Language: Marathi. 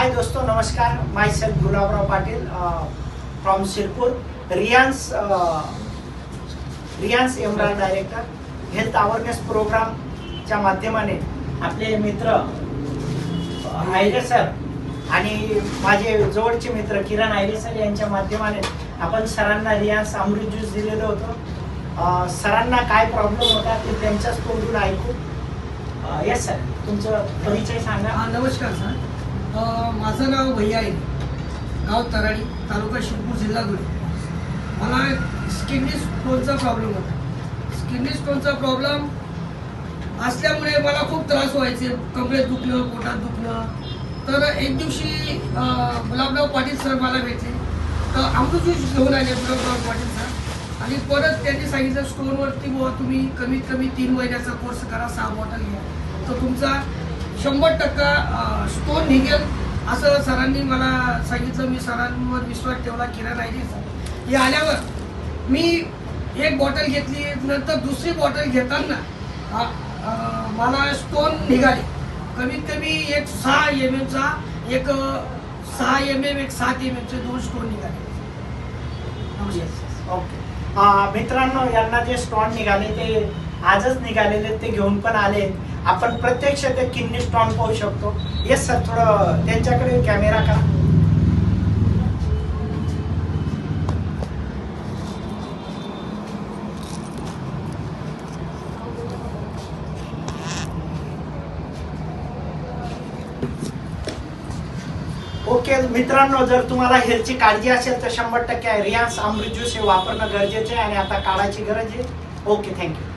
हाय दोस्तों, नमस्कार. My self Gulabrao Patil from Shirpur. रियांस एमरान डायरेक्टर हेल्थ अवेअरनेस प्रोग्रामच्या माध्यमाने आपले मित्र आयरे सर आणि माझे जवळचे मित्र किरण आयरे सर यांच्या माध्यमाने आपण सरांना रियांस अमृत ज्यूस दिलेलं होतं. सरांना काय प्रॉब्लेम होता ते त्यांच्याच तोंडून ऐकू. येस सर, तुमचं परिचय सांगा. नमस्कार सर, माझं नाव भैया आहे, गाव तराडी, तालुका शिरपूर, जिल्हा धुळे. मला किडनी स्टोनचा प्रॉब्लेम होता. किडनी स्टोनचा प्रॉब्लेम असल्यामुळे मला खूप त्रास व्हायचे, कमरेत दुखणं, पोटात दुखणं. तर एक दिवशी गुलाबराव पाटील सर मला भेटले, तर अमृत ज्यूस घेऊन आले गुलाबराव पाटील सर. आणि परत त्यांनी सांगितलं स्टोनवरती बुवा तुम्ही कमीत कमी 3 महिन्याचा कोर्स करा, 6 बॉटल घ्या, तर तुमचा 100% स्टोन निघेल असं सरांनी मला सांगितलं. मी सरांवर विश्वास ठेवला. किरण आयरे सर हे आल्यावर मी एक बॉटल घेतली, नंतर दुसरी बॉटल घेताना मला स्टोन निघाले. कमीत कमी एक 6 mm चा, एक 6 mm, एक 7 mm चे 2 स्टोन निघाले. ओके मित्रांनो, यांना जे स्टोन निघाले ते आजच निघालेले, ते घेऊन पण आले. आपण प्रत्यक्ष ते किडनी स्टोन पाहू शकतो. येस सर, थोडं त्यांच्याकडे कॅमेरा का. ओके मित्रांनो, जर तुम्हाला हेल्थची काळजी असेल तर 100% रियांस अमृत ज्यूस हे वापरणं गरजेचे आहे आणि आता काळाची गरज आहे. Okay, thank you.